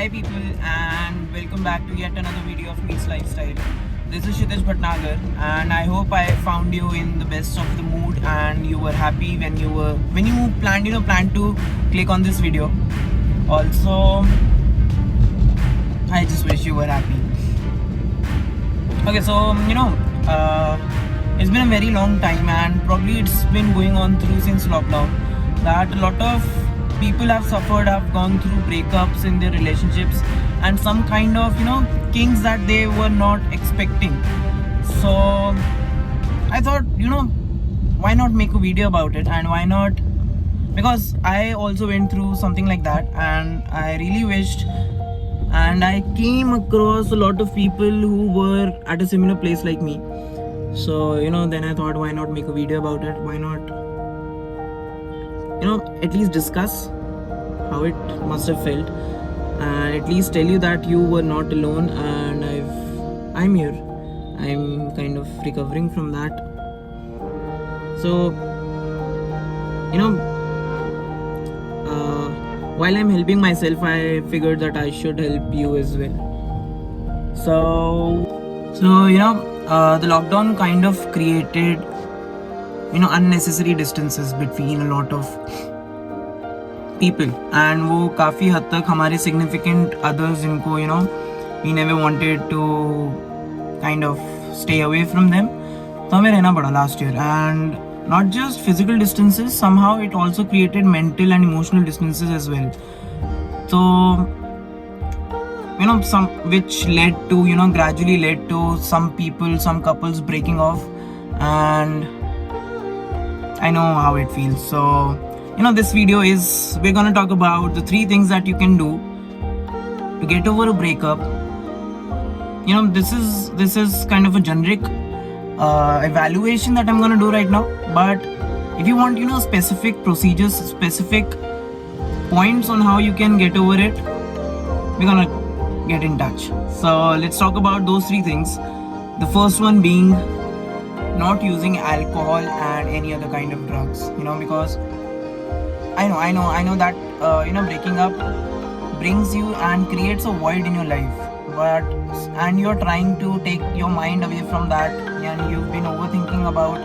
Hi people, and welcome back to yet another video of Meets Lifestyle. This is Kshitij Bhatnagar, and I hope I found you in the best of the mood and you were happy when you planned to click on this video. Also, I just wish you were happy. Okay, so it's been a very long time, and probably it's been going on through since lockdown that a lot of people have gone through breakups in their relationships and some kind of kings that they were not expecting. So I thought, why not make a video about it, and why not, because I also went through something like that, and I really wished, and I came across a lot of people who were at a similar place like me. So then I thought, why not make a video about it, why not at least discuss how it must have felt, and at least tell you that you were not alone, and I'm here. I'm kind of recovering from that. So while I'm helping myself, I figured that I should help you as well. So the lockdown kind of created unnecessary distances between a lot of people, and वो काफ़ी हद तक हमारे significant others जिनको we never wanted to kind of stay away from them, तो हमें रहना पड़ा last year. And not just physical distances, somehow it also created mental and emotional distances as well. So some which led to gradually led to some couples breaking off, and I know how it feels. So this video is, we're gonna talk about the 3 things that you can do to get over a breakup. This is kind of a generic evaluation that I'm gonna do right now, but if you want specific procedures, specific points on how you can get over it, we're gonna get in touch. So let's talk about those 3 things. The first one being not using alcohol and any other kind of drugs, because I know that breaking up brings you and creates a void in your life, and you're trying to take your mind away from that, and you've been overthinking about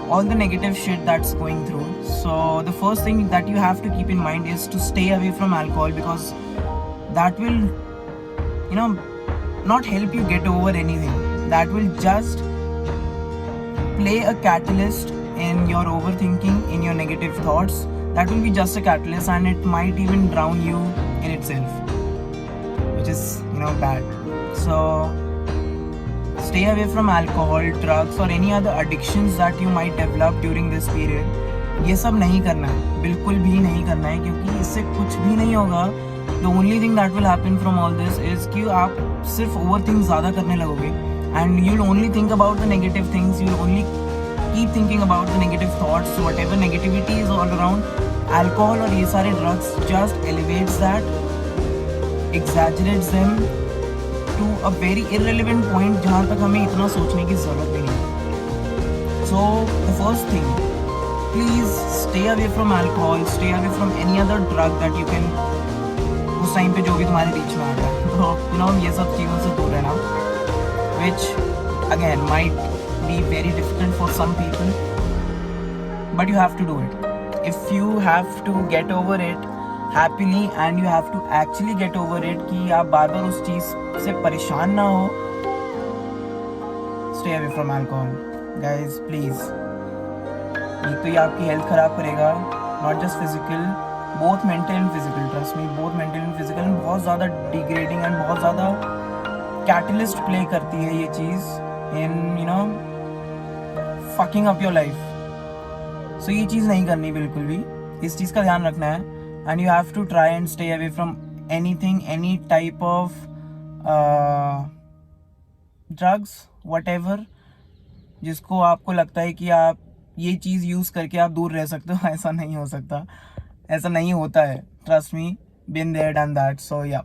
all the negative shit that's going through. So the first thing that you have to keep in mind is to stay away from alcohol, because that will not help you get over anything. That will just play a catalyst in your overthinking, in your negative thoughts. That will be just a catalyst, and it might even drown you in itself, which is bad. So stay away from alcohol, drugs or any other addictions that you might develop during this period. ये सब नहीं करना है, बिल्कुल भी नहीं करना है, क्योंकि इससे कुछ भी नहीं होगा. The only thing that will happen from all this is कि आप सिर्फ overthink ज़्यादा करने लगोगे, and you'll only think about the negative things. You'll only keep thinking about the negative thoughts. So whatever negativity is all around, alcohol और ये सारे drugs just elevates that, exaggerates them to a very irrelevant point जहाँ तक हमें इतना सोचने की ज़रूरत भी नहीं. So the first thing, please stay away from alcohol, stay away from any other drug that you can उस टाइम पे जो भी तुम्हारे बीच में आ रहा है. तो ये सब चीज़ों से दूर रहना, which again might be very difficult for some people, but you have to do it. If you have to get over it happily, and you have to actually get over it कि आप बार बार उस चीज़ से परेशान ना हो, stay away from alcohol, guys, please. एक तो ये आपकी हेल्थ ख़राब करेगा, not just physical, both mental and physical, trust me, both mental and physical, and बहुत ज़्यादा degrading and बहुत ज़्यादा catalyst play करती है ये चीज़ in fucking up your life. So ये चीज़ नहीं करनी बिल्कुल भी, इस चीज़ का ध्यान रखना है, and you have to try and stay away from anything, any type of drugs, whatever, जिसको आपको लगता है कि आप ये चीज़ यूज़ करके आप दूर रह सकते हो. ऐसा नहीं हो सकता, ऐसा नहीं होता है, trust me, been there, done that. So yeah.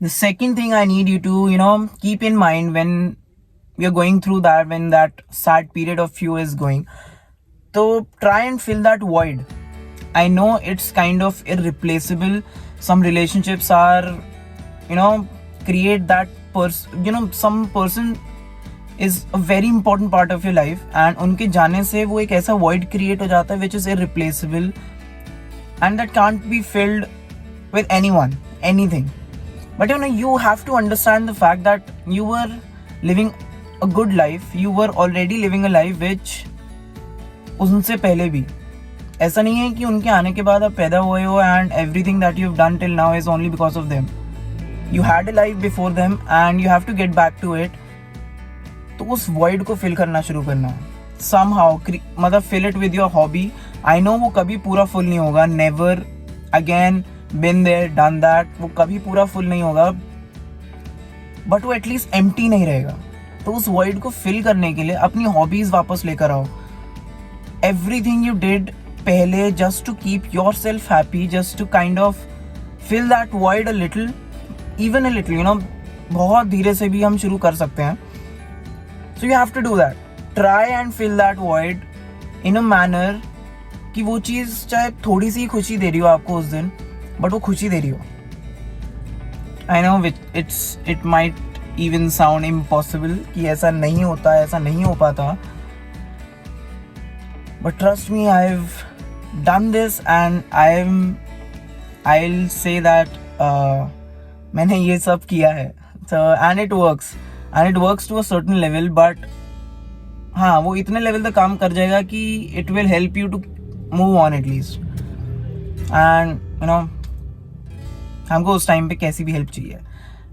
The second thing I need you to keep in mind when you're going through that, when that sad period of you is going, so try and fill that void. I know it's kind of irreplaceable, some relationships are, create that person, some person is a very important part of your life, and उनके जाने से वो एक ऐसा void create हो जाता है which is irreplaceable and that can't be filled with anyone, anything. But you have to understand the fact that you were living a good life, you were already living a life which उनसे पहले भी. ऐसा नहीं है कि उनके आने के बाद आप पैदा हुए हो and everything that you've done till now is only because of them. You had a life before them and you have to get back to it. तो उस void को fill करना शुरू करना. Somehow, मतलब fill it with your hobby. I know वो कभी पूरा full नहीं होगा. Never again been there, done that. वो कभी पूरा full नहीं होगा. But वो at least empty नहीं रहेगा. तो उस void को fill करने के लिए अपनी hobbies वापस लेकर आओ. Everything you did पहले just to keep yourself happy, just to kind of fill that void a little, even a little, बहुत धीरे से भी हम शुरू कर सकते हैं. So you have to do that. Try and fill that void in a manner कि वो चीज़ चाहे थोड़ी सी खुशी दे रही हो आपको उस दिन, but वो खुशी दे रही हो. I know it might even sound impossible कि ऐसा नहीं होता, ऐसा नहीं हो पाता. But trust me, I've done this and I'll say that मैंने ये सब किया है. So and it works to a certain level, but हाँ वो इतने लेवल तक काम कर जाएगा कि it will help you to move on at least. And हमको उस टाइम पे कैसी भी हेल्प चाहिए.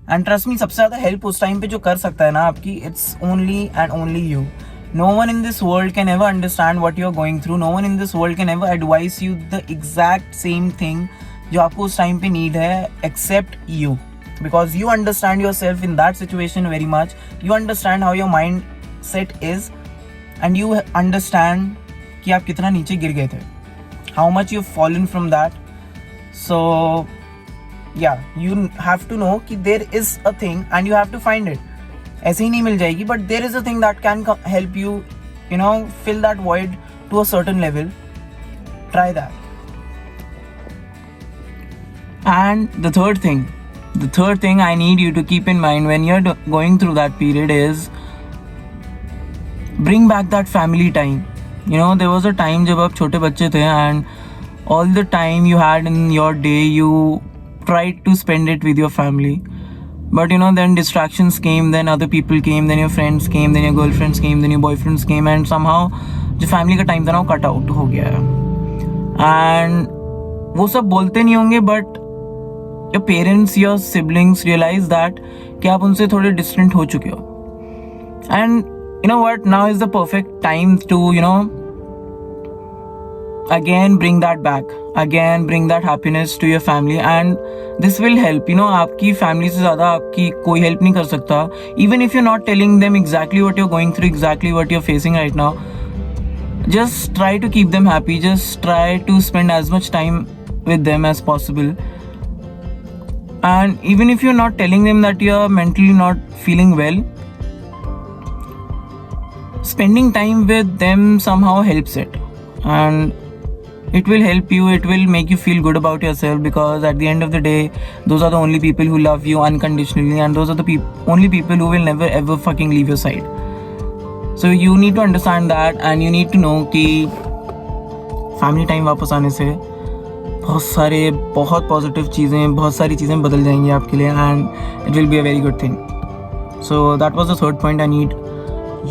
And trust me, सबसे ज़्यादा हेल्प उस टाइम पे जो कर सकता है ना आपकी, it's only and only you. No one in this world can ever understand what you're going through. No one in this world can ever advise you the exact same thing जो आपको उस टाइम पे need है, except you. Because you understand yourself in that situation very much. You understand how your mindset is, and you understand कि आप कितना नीचे गिर गए थे. How much you've fallen from that. So yeah, you have to know कि there is a thing and you have to find it. ऐसे ही नहीं मिल जाएगी, but there is a thing that can help you, fill that void to a certain level. Try that. And the third thing I need you to keep in mind when you're going through that period is bring back that family time. There was a time जब आप छोटे बच्चे थे and all the time you had in your day you tried to spend it with your family. But then distractions came, then other people came, then your friends came, then your girlfriends came, then your boyfriends came, and somehow जो family का time था ना वो cut out हो गया है. And वो सब बोलते नहीं होंगे, but your parents, your siblings realize that कि आप उनसे थोड़े distant हो चुके हो. And you know what? Now is the perfect time to again bring that back, again bring that happiness to your family, and this will help. आपकी family से ज़्यादा आपकी कोई help नहीं कर सकता. Even if you're not telling them exactly what you're going through, exactly what you're facing right now, just try to keep them happy. Just try to spend as much time with them as possible. And even if you're not telling them that you're mentally not feeling well, spending time with them somehow helps it. And it will help you, it will make you feel good about yourself, because at the end of the day, those are the only people who love you unconditionally, and those are the only people who will never ever fucking leave your side. So you need to understand that, and you need to know कि family time वापस आने से बहुत positive चीज़ें, बहुत सारी चीज़ें बदल जाएंगी आपके लिए, and it will be a very good thing. So that was the third point I need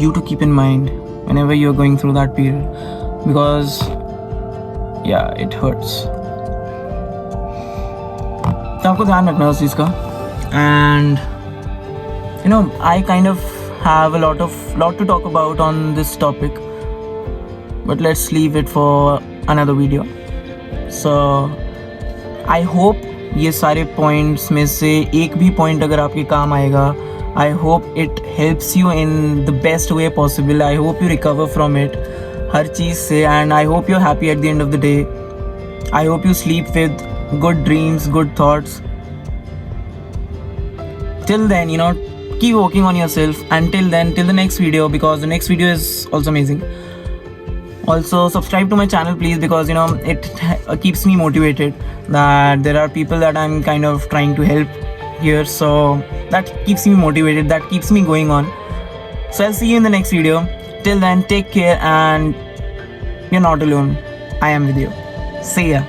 you to keep in mind whenever you're going through that period, because yeah, it hurts. तो आपको ध्यान रखना उस चीज़ का. And I kind of have a lot to talk about on this topic, but let's leave it for another video. So I hope ये सारे points में से एक भी point अगर आपके काम आएगा, I hope it helps you in the best way possible. I hope you recover from it हर चीज़ से, and I hope you're happy at the end of the day. I hope you sleep with good dreams, good thoughts. Till then, keep working on yourself. Until then, till the next video, because the next video is also amazing. Also subscribe to my channel please, because it keeps me motivated that there are people that I'm kind of trying to help here, so that keeps me motivated, that keeps me going on. So I'll see you in the next video. Till then, take care, and you're not alone. I am with you. See ya.